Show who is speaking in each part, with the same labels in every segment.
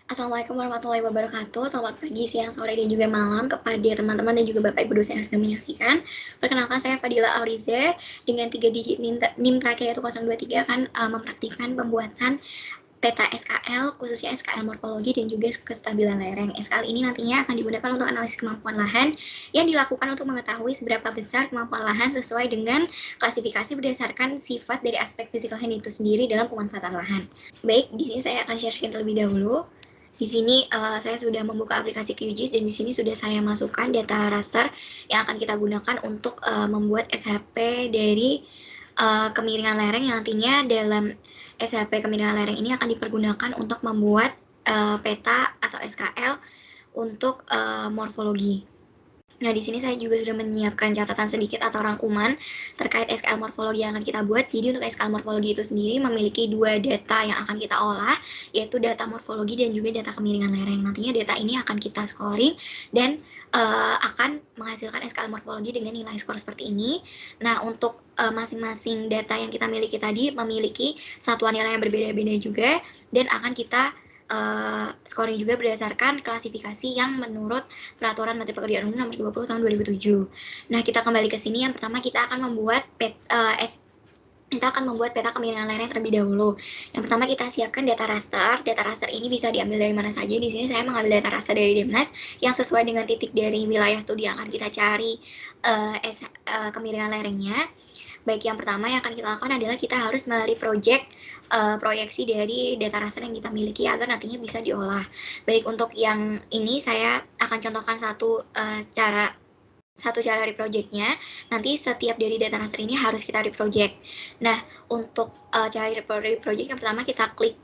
Speaker 1: Assalamualaikum warahmatullahi wabarakatuh. Selamat pagi, siang, sore, dan juga malam kepada teman-teman dan juga Bapak Ibu dosen yang sedang menyaksikan. Perkenalkan, saya Fadila Aurize dengan 3 digit NIM terakhir yaitu 023 akan mempraktikkan pembuatan peta SKL, khususnya SKL morfologi dan juga kestabilan lereng. SKL ini nantinya akan digunakan untuk analisis kemampuan lahan yang dilakukan untuk mengetahui seberapa besar kemampuan lahan sesuai dengan klasifikasi berdasarkan sifat dari aspek fisikal lahan itu sendiri dalam pemanfaatan lahan. Baik, di sini saya akan share screen terlebih dahulu. Di sini saya sudah membuka aplikasi QGIS dan di sini sudah saya masukkan data raster yang akan kita gunakan untuk membuat SHP dari kemiringan lereng yang nantinya dalam SHP kemiringan lereng ini akan dipergunakan untuk membuat peta atau SKL untuk morfologi. Nah, di sini saya juga sudah menyiapkan catatan sedikit atau rangkuman terkait SKL morfologi yang akan kita buat. Jadi untuk SKL morfologi itu sendiri memiliki dua data yang akan kita olah, yaitu data morfologi dan juga data kemiringan lereng. Nantinya data ini akan kita scoring dan akan menghasilkan SKL morfologi dengan nilai skor seperti ini. Nah, untuk masing-masing data yang kita miliki tadi memiliki satuan nilai yang berbeda-beda juga dan akan kita scoring juga berdasarkan klasifikasi yang menurut Peraturan Menteri Pekerjaan Umum Nomor 20 Tahun 2007. Nah, kita kembali ke sini. Yang pertama kita akan membuat peta kemiringan lereng terlebih dahulu. Yang pertama kita siapkan data raster. Data raster ini bisa diambil dari mana saja. Di sini saya mengambil data raster dari Demnas yang sesuai dengan titik dari wilayah studi yang akan kita cari kemiringan lerengnya. Baik, yang pertama yang akan kita lakukan adalah kita harus mereproject proyeksi dari data raster yang kita miliki agar nantinya bisa diolah. Baik, untuk yang ini saya akan contohkan satu cara reprojectnya. Nanti setiap dari data raster ini harus kita reproject. Nah, untuk cara reproject yang pertama kita klik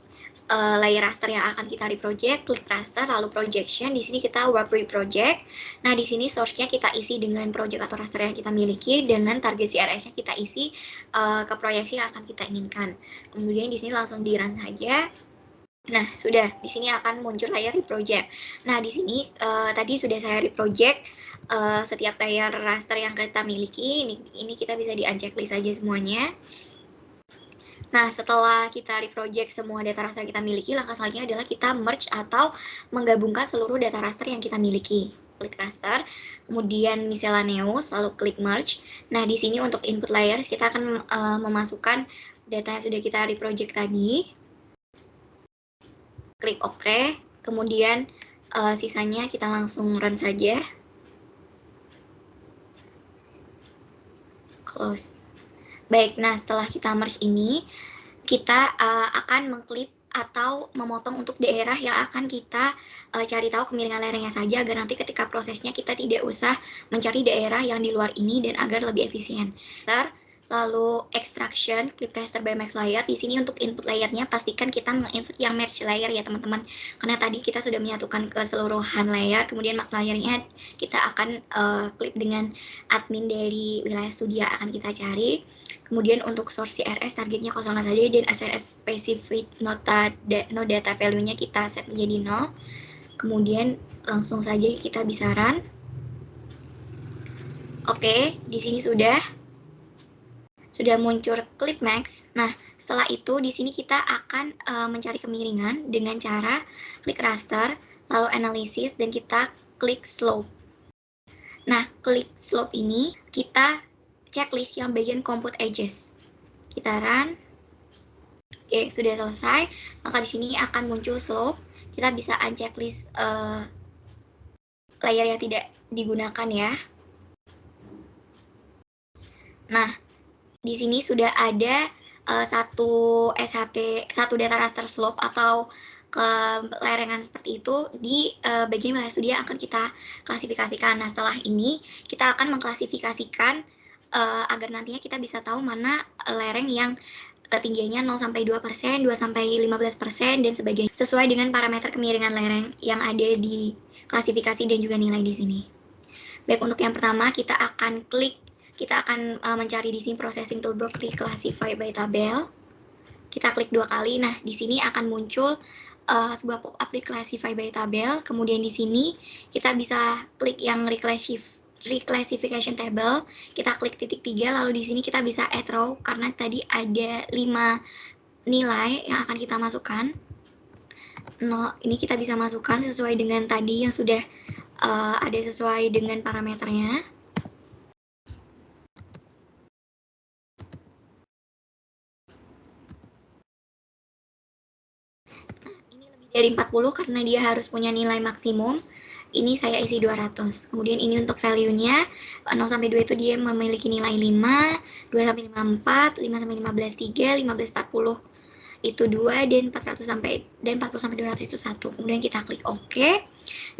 Speaker 1: layer raster yang akan kita reproject, klik raster, lalu projection. Di sini kita warp reproject. Nah, di sini source-nya kita isi dengan project atau raster yang kita miliki, dengan target CRS-nya kita isi ke proyeksi yang akan kita inginkan. Kemudian di sini langsung di run saja. Nah, sudah. Di sini akan muncul layar reproject. Nah, di sini tadi sudah saya reproject setiap layer raster yang kita miliki. Ini kita bisa di-unchecklist saja semuanya. Nah, setelah kita reproject semua data raster yang kita miliki, langkah selanjutnya adalah kita merge atau menggabungkan seluruh data raster yang kita miliki. Klik raster, kemudian miscellaneous, lalu klik merge. Nah, di sini untuk input layers kita akan memasukkan data yang sudah kita reproject tadi. Klik OK, kemudian sisanya kita langsung run saja. Close. Baik, nah setelah kita merge ini, kita akan mengklip atau memotong untuk daerah yang akan kita cari tahu kemiringan lerengnya saja agar nanti ketika prosesnya kita tidak usah mencari daerah yang di luar ini dan agar lebih efisien. Lalu extraction, klik raster by max layer. Di sini untuk input layernya pastikan kita menginput yang merge layer ya teman-teman. Karena tadi kita sudah menyatukan keseluruhan layer, kemudian max layernya kita akan klik dengan admin dari wilayah studi yang akan kita cari. Kemudian untuk source CRS targetnya kosongkan saja dan SRS specific no data value-nya kita set menjadi 0. Kemudian langsung saja kita bisa run. Oke, di sini sudah muncul clip max. Nah, setelah itu di sini kita akan mencari kemiringan dengan cara klik raster, lalu analisis dan kita klik slope. Nah, klik slope ini kita checklist yang bagian compute edges. Kita run. Oke, sudah selesai. Maka di sini akan muncul slope. Kita bisa unchecklist layer yang tidak digunakan ya. Nah, di sini sudah ada satu SHP, satu data raster slope atau kelerengan seperti itu di bagian wilayah studi yang akan kita klasifikasikan. Nah, setelah ini kita akan mengklasifikasikan agar nantinya kita bisa tahu mana lereng yang ketinggiannya 0-2%, 2-15%, dan sebagainya, sesuai dengan parameter kemiringan lereng yang ada di klasifikasi dan juga nilai di sini. Baik, untuk yang pertama kita akan mencari di sini processing toolbox reclassify by tabel. Kita klik 2 kali. Nah, di sini akan muncul sebuah pop-up reclassify by tabel. Kemudian di sini kita bisa klik yang reclassification table. Kita klik titik 3, lalu di sini kita bisa add row karena tadi ada 5 nilai yang akan kita masukkan. 0 ini kita bisa masukkan sesuai dengan tadi yang sudah ada sesuai dengan parameternya. Nah, ini lebih dari 40 karena dia harus punya nilai maksimum. Ini saya isi 200. Kemudian ini untuk value-nya 0 sampai 2 itu dia memiliki nilai 5, 2 sampai 5 4, 5 sampai 15 3, 15 40 itu 2, dan 400 sampai 200 itu 1. Kemudian kita klik OK.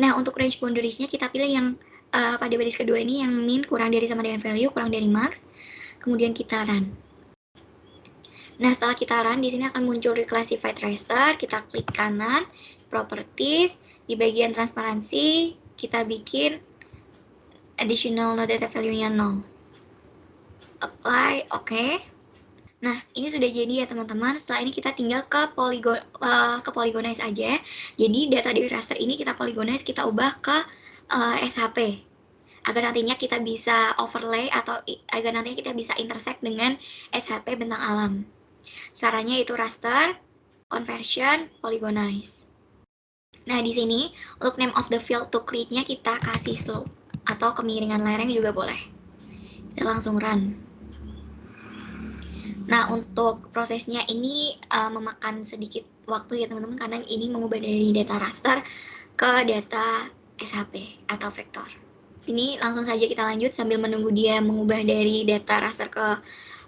Speaker 1: Nah, untuk range boundaries-nya kita pilih yang pada baris kedua ini yang min kurang dari sama dengan value, kurang dari max. Kemudian kita run. Nah, setelah kita run, di sini akan muncul reclassified raster. Kita klik kanan, properties, di bagian transparansi, kita bikin additional no data value-nya 0. Apply, oke. Nah, ini sudah jadi ya teman-teman. Setelah ini kita tinggal ke polygonize aja. Jadi data dari raster ini kita polygonize, kita ubah ke SHP. Agar nantinya kita bisa overlay atau agar nantinya kita bisa intersect dengan SHP bentang alam. Caranya itu raster, conversion, polygonize. Nah, di sini untuk name of the field to create-nya kita kasih slope atau kemiringan lereng juga boleh. Kita langsung run. Nah, untuk prosesnya ini memakan sedikit waktu ya teman-teman, karena ini mengubah dari data raster ke data SHP atau vektor. Ini langsung saja kita lanjut sambil menunggu dia mengubah dari data raster ke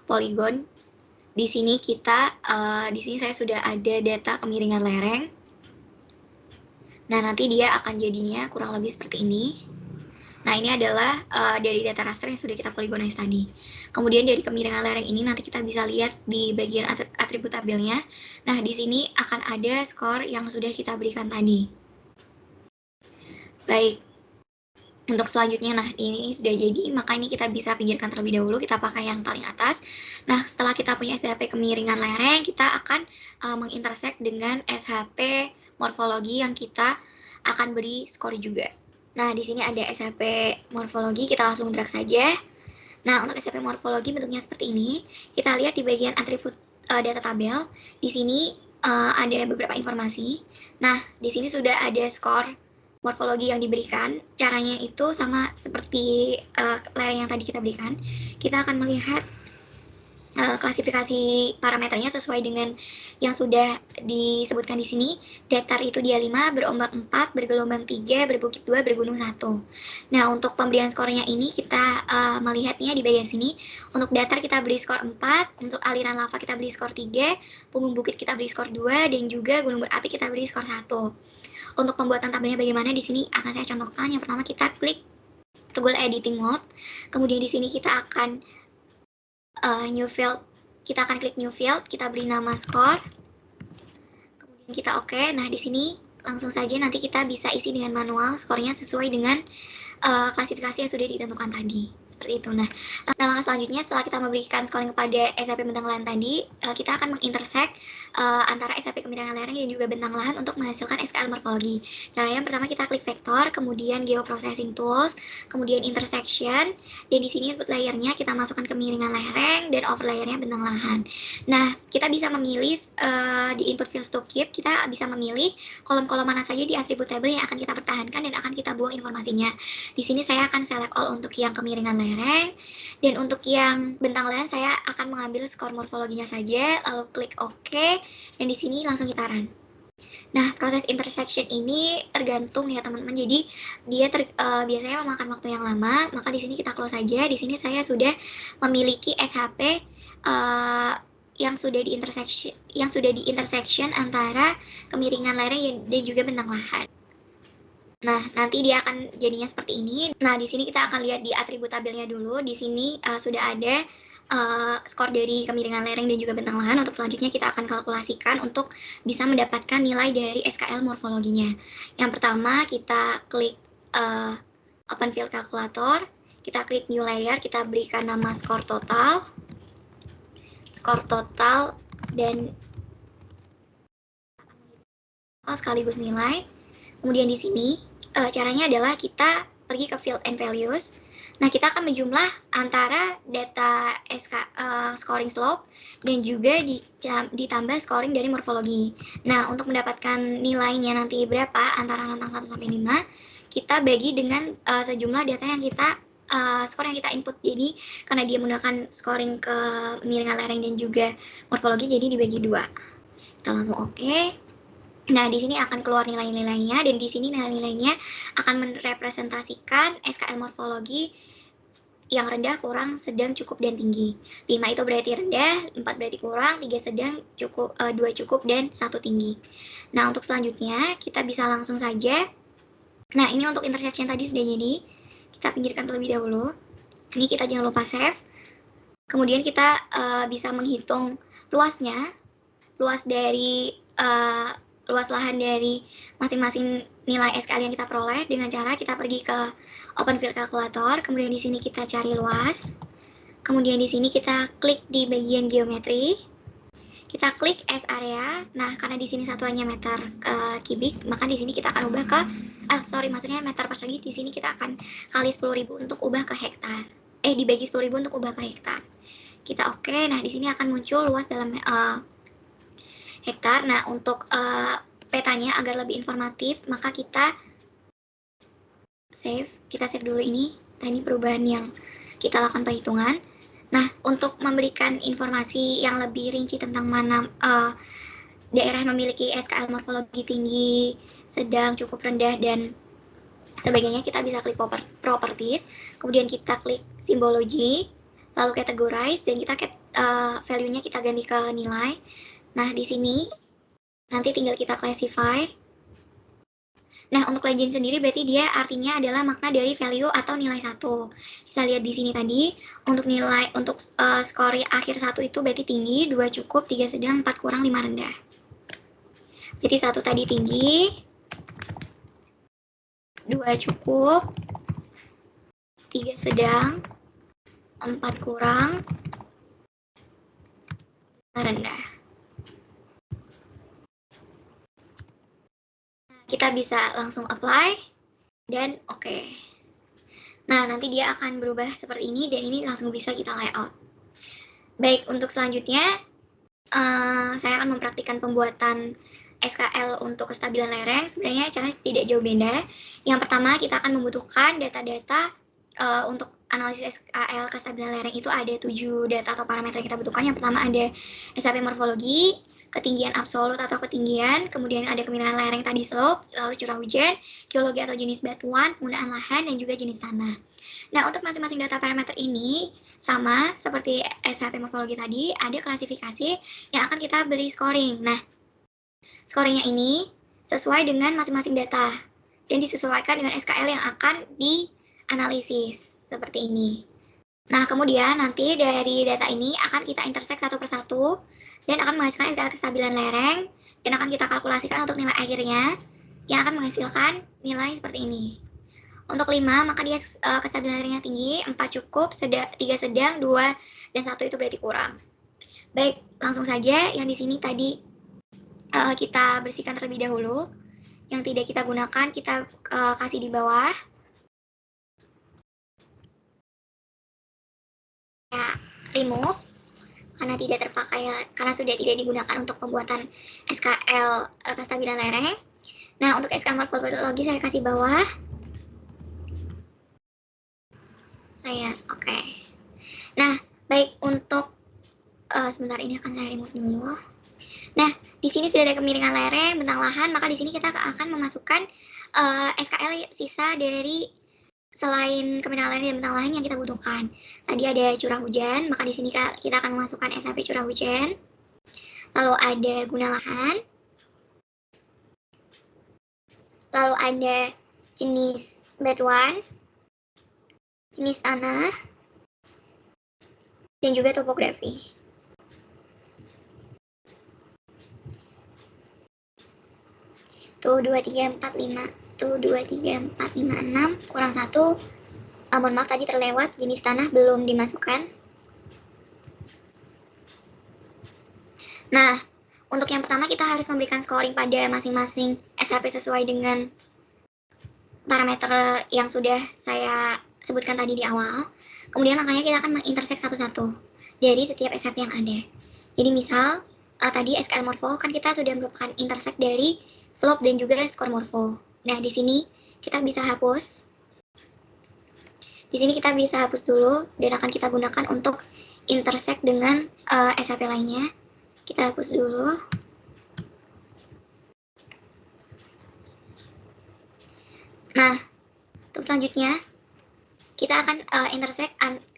Speaker 1: polygon. Di sini di sini saya sudah ada data kemiringan lereng. Nah, nanti dia akan jadinya kurang lebih seperti ini. Nah, ini adalah dari data raster yang sudah kita polygonize tadi. Kemudian dari kemiringan lereng ini nanti kita bisa lihat di bagian atribut tabelnya. Nah, di sini akan ada skor yang sudah kita berikan tadi. Baik. Untuk selanjutnya, nah ini sudah jadi, maka ini kita bisa pinggirkan terlebih dahulu, kita pakai yang paling atas. Nah, setelah kita punya SHP kemiringan lereng, kita akan mengintersect dengan SHP morfologi yang kita akan beri skor juga. Nah, di sini ada SHP morfologi, kita langsung drag saja. Nah, untuk SHP morfologi bentuknya seperti ini. Kita lihat di bagian atribut data tabel, di sini ada beberapa informasi. Nah, di sini sudah ada skor morfologi yang diberikan. Caranya itu sama seperti lereng yang tadi kita berikan. Kita akan melihat klasifikasi parameternya sesuai dengan yang sudah disebutkan di sini. Datar itu dia 5, berombak 4, bergelombang 3, berbukit 2, bergunung 1. Nah, untuk pemberian skornya ini kita melihatnya di bagian sini. Untuk datar kita beri skor 4, untuk aliran lava kita beri skor 3, punggung bukit kita beri skor 2, dan juga gunung berapi kita beri skor 1. Untuk pembuatan tabelnya bagaimana di sini akan saya contohkan. Yang pertama kita klik tool editing mode. Kemudian di sini kita akan new field, kita akan klik new field, kita beri nama score, kemudian kita oke. Nah, di sini langsung saja nanti kita bisa isi dengan manual skornya sesuai dengan klasifikasi yang sudah ditentukan tadi, seperti itu. Nah, langkah selanjutnya setelah kita memberikan scoring kepada SHP bentang lahan tadi, kita akan mengintersect antara SHP kemiringan lereng dan juga bentang lahan untuk menghasilkan SKL morfologi. Caranya yang pertama kita klik vektor, kemudian geoprocessing tools, kemudian intersection, dan di sini input layernya kita masukkan kemiringan lereng dan overlayernya bentang lahan. Nah, kita bisa memilih di input fields to keep, kita bisa memilih kolom-kolom mana saja di atribut table yang akan kita pertahankan dan akan kita buang informasinya. Di sini saya akan select all untuk yang kemiringan lereng, dan untuk yang bentang lahan saya akan mengambil skor morfologinya saja, lalu klik OK, dan di sini langsung kita run. Nah, proses intersection ini tergantung ya teman-teman. Jadi dia biasanya memakan waktu yang lama, maka di sini kita close saja. Di sini saya sudah memiliki SHP yang sudah di intersection antara kemiringan lereng dan juga bentang lahan. Nah, nanti dia akan jadinya seperti ini. Nah, di sini kita akan lihat di atribut tabelnya dulu. Di sini sudah ada skor dari kemiringan lereng dan juga bentang lahan. Untuk selanjutnya kita akan kalkulasikan untuk bisa mendapatkan nilai dari SKL morfologinya. Yang pertama kita klik open field calculator, kita klik new layer, kita berikan nama skor total, dan sekaligus nilai. Kemudian di sini caranya adalah kita pergi ke field and values, Nah, kita akan menjumlah antara data scoring slope dan juga ditambah scoring dari morfologi. Nah, untuk mendapatkan nilainya nanti berapa antara rentang 1 sampai 5, kita bagi dengan sejumlah data yang kita skor yang kita input. Jadi karena dia menggunakan scoring kemiringan lereng dan juga morfologi, jadi dibagi 2. Kita langsung oke. Nah, di sini akan keluar nilai-nilainya, dan di sini nilai-nilainya akan merepresentasikan SKL morfologi yang rendah, kurang, sedang, cukup, dan tinggi. 5 itu berarti rendah, 4 berarti kurang, 3 sedang, cukup, 2 cukup, dan 1 tinggi. Nah, untuk selanjutnya kita bisa langsung saja. Nah, ini untuk intersection tadi sudah jadi. Kita pinggirkan terlebih dahulu. Ini kita jangan lupa save. Kemudian kita bisa menghitung luasnya, luas lahan dari masing-masing nilai SKL yang kita peroleh dengan cara kita pergi ke Open Field Calculator, kemudian di sini kita cari luas, kemudian di sini kita klik di bagian geometri, kita klik as area. Nah, karena di sini satuannya meter kubik, maka di sini kita akan ubah ke maksudnya meter persegi. Di sini kita akan kali 10.000 untuk ubah ke hektar. Dibagi 10.000 untuk ubah ke hektar. Kita oke. Nah, di sini akan muncul luas dalam hektar. Nah, untuk petanya agar lebih informatif, maka kita save dulu ini. Tadi perubahan yang kita lakukan perhitungan. Nah, untuk memberikan informasi yang lebih rinci tentang mana daerah memiliki SKL morfologi tinggi, sedang, cukup, rendah, dan sebagainya, kita bisa klik properties, kemudian kita klik simbology, lalu categorize, dan kita value-nya kita ganti ke nilai. Nah, di sini nanti tinggal kita classify. Nah, untuk legend sendiri berarti dia artinya adalah makna dari value atau nilai 1. Kita lihat di sini tadi, untuk nilai untuk skor akhir 1 itu berarti tinggi, 2 cukup, 3 sedang, 4 kurang, 5 rendah. Jadi 1 tadi tinggi, 2 cukup, 3 sedang, 4 kurang, 5 rendah. Kita bisa langsung apply dan oke. Nah, nanti dia akan berubah seperti ini, dan ini langsung bisa kita layout. Baik, untuk selanjutnya saya akan mempraktikkan pembuatan SKL untuk kestabilan lereng. Sebenarnya caranya tidak jauh beda. Yang pertama, kita akan membutuhkan data-data untuk analisis SKL kestabilan lereng. Itu ada 7 data atau parameter yang kita butuhkan. Yang pertama ada SHP morfologi, ketinggian absolut atau ketinggian, kemudian ada kemiringan lereng tadi slope, lalu curah hujan, geologi atau jenis batuan, penggunaan lahan, dan juga jenis tanah. Nah, untuk masing-masing data parameter ini sama seperti SHP morfologi tadi, ada klasifikasi yang akan kita beri scoring. Nah, scoringnya ini sesuai dengan masing-masing data dan disesuaikan dengan SKL yang akan dianalisis seperti ini. Nah, kemudian nanti dari data ini akan kita intersect satu persatu dan akan menghasilkan SKL kestabilan lereng, dan akan kita kalkulasikan untuk nilai akhirnya yang akan menghasilkan nilai seperti ini. Untuk 5, maka dia kestabilan lerengnya tinggi, 4 cukup, 3 sedang, 2, dan 1 itu berarti kurang. Baik, langsung saja yang di sini tadi kita bersihkan terlebih dahulu. Yang tidak kita gunakan, kita kasih di bawah. Ya, remove. Karena tidak terpakai, karena sudah tidak digunakan untuk pembuatan SKL kestabilan lereng. Nah, untuk SKL morfologi saya kasih bawah. Oke. Nah, baik, untuk sebentar, ini akan saya remove dulu. Nah, di sini sudah ada kemiringan lereng, bentang lahan, maka di sini kita akan memasukkan SKL sisa dari selain kemiringan lereng dan bentang lahan yang kita butuhkan. Tadi ada curah hujan, maka di sini kita akan memasukkan SHP curah hujan. Lalu ada guna lahan. Lalu ada jenis batuan, jenis tanah, dan juga topografi. Tuh 2, 3, 4, 5. Tuh 2, 3, 4, 5, 6. Kurang 1. Mohon maaf tadi terlewat, jenis tanah belum dimasukkan. Nah, untuk yang pertama kita harus memberikan scoring pada masing-masing SHP sesuai dengan parameter yang sudah saya sebutkan tadi di awal. Kemudian makanya kita akan mengintersek satu-satu dari setiap SHP yang ada. Jadi misal tadi SKL morfo kan kita sudah merupakan intersek dari slope dan juga skor morfo. Nah, di sini kita bisa hapus. Di sini kita bisa hapus dulu dan akan kita gunakan untuk intersek dengan SHP lainnya. Kita hapus dulu. Nah, untuk selanjutnya kita akan intersek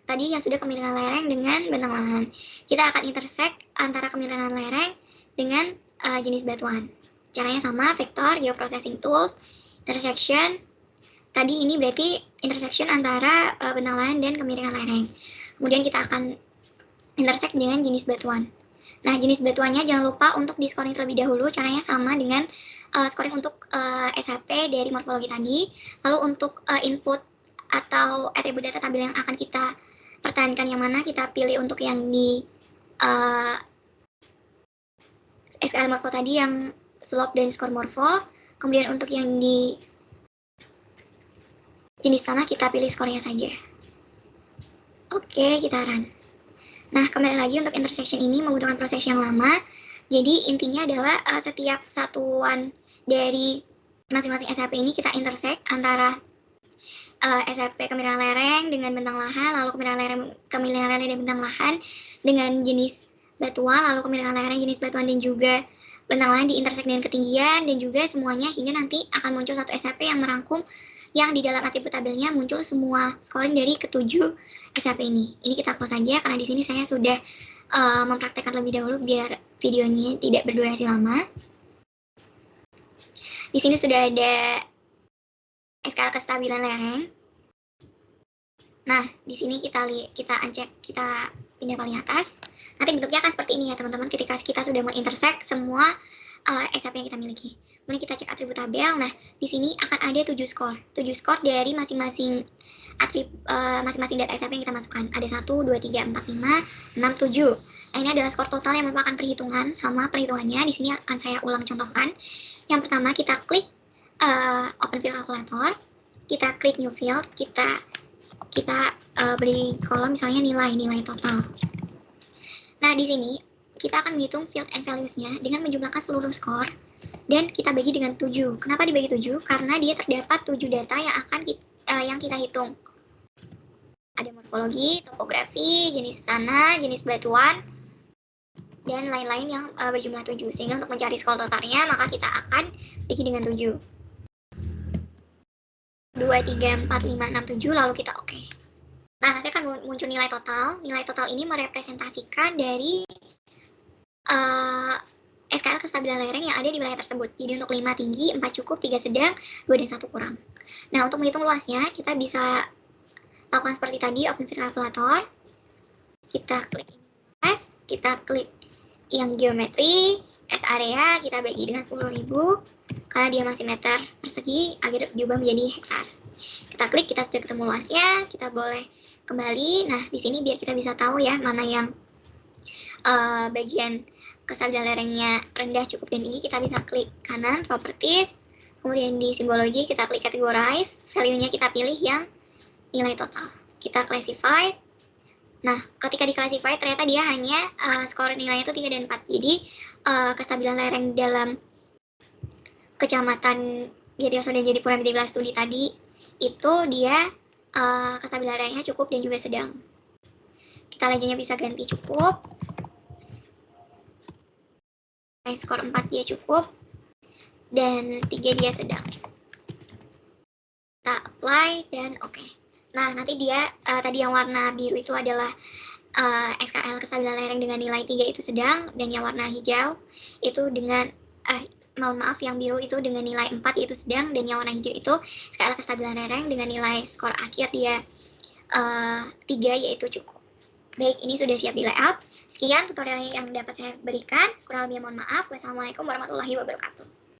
Speaker 1: tadi yang sudah kemiringan lereng dengan bentang lahan. Kita akan intersek antara kemiringan lereng dengan jenis batuan. Caranya sama, vektor, geoprocessing tools, intersection. Tadi ini berarti intersection antara bentang lahan dan kemiringan lereng. Kemudian kita akan intersek dengan jenis batuan. Nah, jenis batuannya jangan lupa untuk di scoring terlebih dahulu. Caranya sama dengan scoring untuk SHP dari morfologi tadi. Lalu untuk input atau atribut data tabel yang akan kita pertahankan yang mana, kita pilih untuk yang di SKL morfo tadi yang slope dan skor morfo. Kemudian untuk yang di jenis tanah kita pilih skornya saja. Oke, kita run. Nah, kembali lagi untuk intersection ini membutuhkan proses yang lama. Jadi intinya adalah setiap satuan dari masing-masing SHP ini kita intersek antara SHP kemiringan lereng dengan bentang lahan, lalu kemiringan lereng dan bentang lahan dengan jenis batuan, lalu kemiringan lereng jenis batuan dan juga bentang lahan diintersek dengan ketinggian, dan juga semuanya hingga nanti akan muncul satu SHP yang merangkum yang di dalam atribut tabelnya muncul semua scoring dari ketujuh SHP ini. Ini kita close saja karena di sini saya sudah mempraktekkan lebih dahulu biar videonya tidak berdurasi lama. Di sini sudah ada skala kestabilan lereng. Nah, di sini kita pindah paling atas. Nanti bentuknya akan seperti ini ya teman-teman, ketika kita sudah mengintersek semua SHP yang kita miliki. Kemudian kita cek atribut tabel. Nah, di sini akan ada 7 skor. 7 skor dari masing-masing masing-masing data SHP yang kita masukkan. Ada 1, 2, 3, 4, 5, 6, 7. Nah, ini adalah skor total yang merupakan perhitungan. Sama perhitungannya di sini akan saya ulang contohkan. Yang pertama kita klik open field calculator, kita klik new field, kita beri kolom misalnya nilai total. Nah, di sini kita akan menghitung field and values-nya dengan menjumlahkan seluruh skor dan kita bagi dengan 7. Kenapa dibagi 7? Karena dia terdapat 7 data yang akan kita hitung. Ada morfologi, topografi, jenis tanah, jenis batuan, dan lain-lain yang berjumlah 7. Sehingga untuk mencari skor totalnya maka kita akan bagi dengan 7. 2, 3, 4, 5, 6, 7, lalu kita oke. Nah, nanti akan muncul nilai total. Nilai total ini merepresentasikan dari SKL kestabilan lereng yang ada di wilayah tersebut. Jadi untuk 5 tinggi, 4 cukup, 3 sedang, 2 dan 1 kurang. Nah, untuk menghitung luasnya, kita bisa lakukan seperti tadi, open field calculator. Kita klik S, kita klik yang geometri, S area, kita bagi dengan 10.000, karena dia masih meter persegi, agar diubah menjadi hektar. Kita klik, kita sudah ketemu luasnya, kita boleh kembali. Nah, di sini biar kita bisa tahu ya, mana yang bagian kestabilan lerengnya rendah, cukup, dan tinggi, kita bisa klik kanan, properties, kemudian di simbologi kita klik categorize, value-nya kita pilih yang nilai total. Kita classify. Nah, ketika di classify ternyata dia hanya skor nilainya itu 3 dan 4. Jadi, kestabilan lereng dalam kecamatan Jatiwaso dan Jadipura Mitiglas studi tadi, itu dia kestabilan lerengnya cukup dan juga sedang. Kita legendnya bisa ganti cukup. Skor 4 dia cukup, dan 3 dia sedang. Kita apply, dan oke. Nah, nanti dia tadi yang warna biru itu adalah SKL kestabilan lereng dengan nilai 3 itu sedang, dan yang warna hijau itu dengan yang biru itu dengan nilai 4 yaitu sedang, dan yang warna hijau itu SKL kestabilan lereng dengan nilai skor akhir dia 3 yaitu cukup. Baik, ini sudah siap di layout. Sekian tutorial yang dapat saya berikan. Kurang lebihnya mohon maaf. Wassalamualaikum warahmatullahi wabarakatuh.